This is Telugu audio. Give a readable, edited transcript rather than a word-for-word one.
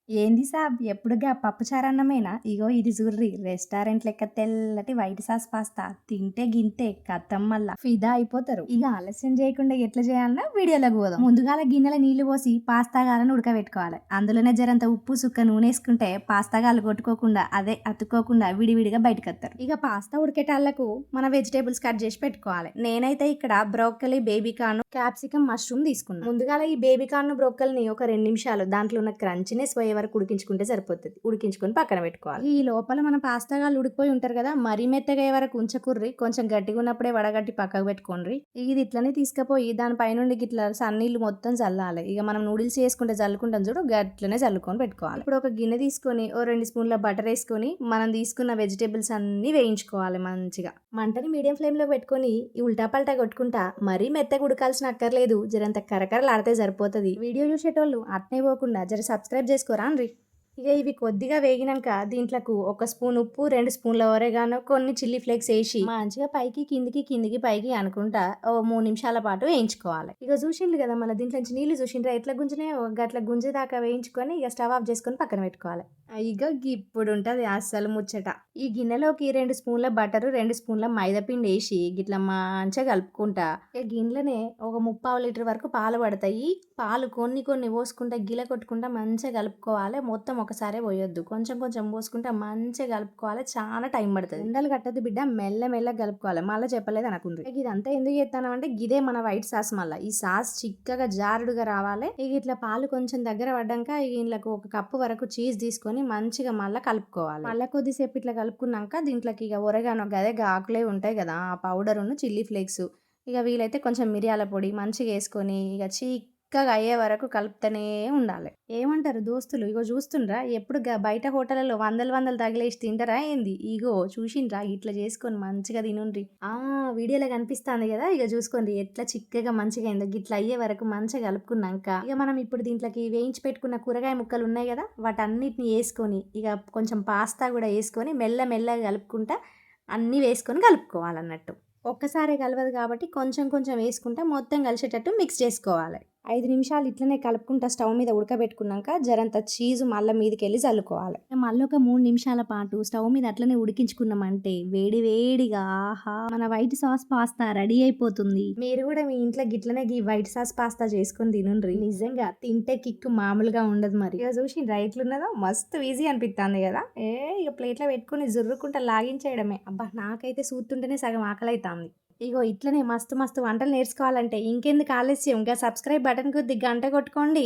ఏంది సాబ్ ఎప్పుడుగా పప్పుచారన్నమేనా? ఇగో ఇది జుర్రి రెస్టారెంట్ లెక్క తెల్లటి వైట్ సాస్ పాస్తా తింటే గింతే కథం మల్లా ఫిదా అయిపోతారు. ఇక ఆలస్యం చేయకుండా ఎట్లా చేయాలన్నా వీడియోలోకి పోదాం. ముందుగాల గిన్నెల నీళ్లు పోసి పాస్తా గాలను ఉడకబెట్టుకోవాలి. అందులోనే జరంత ఉప్పు సుక్క నూనె వేసుకుంటే పాస్తా గాలు కొట్టుకోకుండా అదే అతుక్కోకుండా విడివిడిగా బయటకు వస్తారు. ఇక పాస్తా ఉడికేటాళ్లకు మన వెజిటేబుల్స్ కట్ చేసి పెట్టుకోవాలి. నేనైతే ఇక్కడ బ్రోకలీ, బేబీకార్న్, క్యాప్సికమ్, మష్రూమ్ తీసుకున్నాను. ముందుగాల ఈ బేబీకార్న్ బ్రోకల్ని ఒక 2 నిమిషాలు దాంట్లో ఉన్న క్రంచినెస్ పోయే వరకు ఉడికించుకుంటే సరిపోతుంది. ఉడికించుకొని పక్కన పెట్టుకోవాలి. ఈ లోపల మన పాస్తాగాలు ఉడికిపోయి ఉంటారు కదా, మరీ మెత్తగా అయ్యే వరకు ఉంచకుర్రి. కొంచెం గట్టిగా ఉన్నప్పుడే వడగట్టి పక్కకు పెట్టుకోండి. ఇది ఇట్లనే తీసుకుపోయి దానిపైనుండి ఇట్లా సన్నీళ్ళు మొత్తం చల్లాలి. ఇక మనం నూడిల్స్ చేసుకుంటే చల్లుకుంటాం చూడు, గట్లనే చల్లుకొని పెట్టుకోవాలి. ఇప్పుడు ఒక గిన్నె తీసుకొని 2 స్పూన్ల బటర్ వేసుకొని మనం తీసుకున్న వెజిటేబుల్స్ అన్ని వేయించుకోవాలి. మంచిగా మంటని మీడియం ఫ్లేమ్ లో పెట్టుకొని ఈ ఉల్టా పల్టా కొట్టుకుంటా మరీ మెత్తగా ఉడకాల్సిన అక్కర్లేదు, జరంత కరకరలాడితే సరిపోతుంది. వీడియో చూసేటోళ్ళు అట్నే పోకుండా జర సబ్స్క్రైబ్ చేసుకోరా అండ్రి. ఇక ఇవి కొద్దిగా వేగినాక దీంట్లకు 1 స్పూన్ ఉప్పు, 2 స్పూన్ల ఒరేగానో, కొన్ని చిల్లీ ఫ్లేక్స్ వేసి మంచిగా పైకి కిందికి కిందికి పైకి అనుకుంటా ఓ 3 నిమిషాల పాటు వేయించుకోవాలి. ఇక చూసిండ్రు కదా మళ్ళీ దీంట్లో నీళ్లు చూసిండ్రా ఎట్లా గుంజినే, గట్ల గుంజేదాకా వేయించుకొని ఇక స్టవ్ ఆఫ్ చేసుకొని పక్కన పెట్టుకోవాలి. ఇక ఇప్పుడు ఉంటుంది అస్సలు ముచ్చట. ఈ గిన్నెలోకి 2 స్పూన్ల బటర్, 2 స్పూన్ల మైదా పిండి వేసి గిట్లా మంచిగా కలుపుకుంటా ఇక గిన్నెలోనే ఒక 3/4 లీటర్ వరకు పాలు పడతాయి. పాలు కొన్ని కొన్ని పోసుకుంటా గిల కొట్టుకుంటా మంచిగా కలుపుకోవాలి. మొత్తం ఒకసారి పోయొద్దు, కొంచెం కొంచెం పోసుకుంటా మంచిగా కలుపుకోవాలి. చాలా టైం పడుతుంది. ఉండలు కట్టద్దు బిడ్డ, మెల్ల మెల్ల కలుపుకోవాలి. మళ్ళీ చెప్పలేదు అనుకుంది. ఇక ఇదంతా ఎందుకు చేస్తాను అంటే గిదే మన వైట్ సాస్. మళ్ళీ ఈ సాస్ చిక్కగా జారుడుగా రావాలి. ఇక ఇట్లా పాలు కొంచెం దగ్గర పడ్డాక ఇంట్లోకి 1 కప్పు వరకు చీజ్ తీసుకొని మంచిగా మళ్ళీ కలుపుకోవాలి. మళ్ళీ కొద్దిసేపు ఇట్లా కలుపుకున్నాక దీంట్లోకి ఇక ఒరగానో గదే ఆకులే ఉంటాయి కదా, ఆ పౌడర్ ఉన్న చిల్లీ ఫ్లేక్స్, ఇక వీలైతే కొంచెం మిరియాల పొడి మంచిగా వేసుకొని ఇక చిక్కగా అయ్యే వరకు కలుపుతూనే ఉండాలి. ఏమంటారు దోస్తులు? ఇగో చూస్తుండ్రా, ఎప్పుడు బయట హోటళ్లలో వందలు తగిలేసి తింటారా ఏంది? ఇగో చూసిండ్రా, ఇట్లా చేసుకొని మంచిగా తినుండ్రి. వీడియోలో కనిపిస్తుంది కదా, ఇక చూసుకోండి ఎట్లా చిక్కగా మంచిగా అయిందో. గిట్లా అయ్యే వరకు మంచిగా కలుపుకున్నాక ఇక మనం ఇప్పుడు దీంట్లోకి వేయించి పెట్టుకున్న కూరగాయ ముక్కలు ఉన్నాయి కదా, వాటన్నిటిని వేసుకొని ఇక కొంచెం పాస్తా కూడా వేసుకొని మెల్ల మెల్లగా కలుపుకుంటా అన్నీ వేసుకొని కలుపుకోవాలన్నట్టు. ఒక్కసారి కలవదు కాబట్టి కొంచెం కొంచెం వేసుకుంటా మొత్తం కలిసేటట్టు మిక్స్ చేసుకోవాలి. 5 నిమిషాలు ఇట్లనే కలుపుకుంటా స్టవ్ మీద ఉడకబెట్టుకున్నాక జరంత చీజు మళ్ళీ మీదకి వెళ్ళి చల్లుకోవాలి. మళ్ళీ ఒక 3 నిమిషాల పాటు స్టవ్ మీద అట్లనే ఉడికించుకున్నామంటే వేడి వేడిగా ఆహా మన వైట్ సాస్ పాస్తా రెడీ అయిపోతుంది. మీరు కూడా మీ ఇంట్లో గిట్లనే ఈ వైట్ సాస్ పాస్తా చేసుకొని తినుండ్రి. నిజంగా తింటే కిక్కు మామూలుగా ఉండదు. మరి ఇక చూసి రైట్లున్నదో మస్తు ఈజీ అనిపిస్తుంది కదా. ఇక ప్లేట్లో పెట్టుకుని జుర్రుకుంటా లాగించేయడమే. అబ్బా నాకైతే చూస్తుంటేనే సగం ఆకలి అవుతుంది. ఇగో ఇట్లనే మస్తు మస్తు వంటలు నేర్చుకోవాలంటే ఇంకెందుకు ఆలస్యం, ఇంకా సబ్స్క్రైబ్ బటన్ కొద్ది గంట కొట్టుకోండి.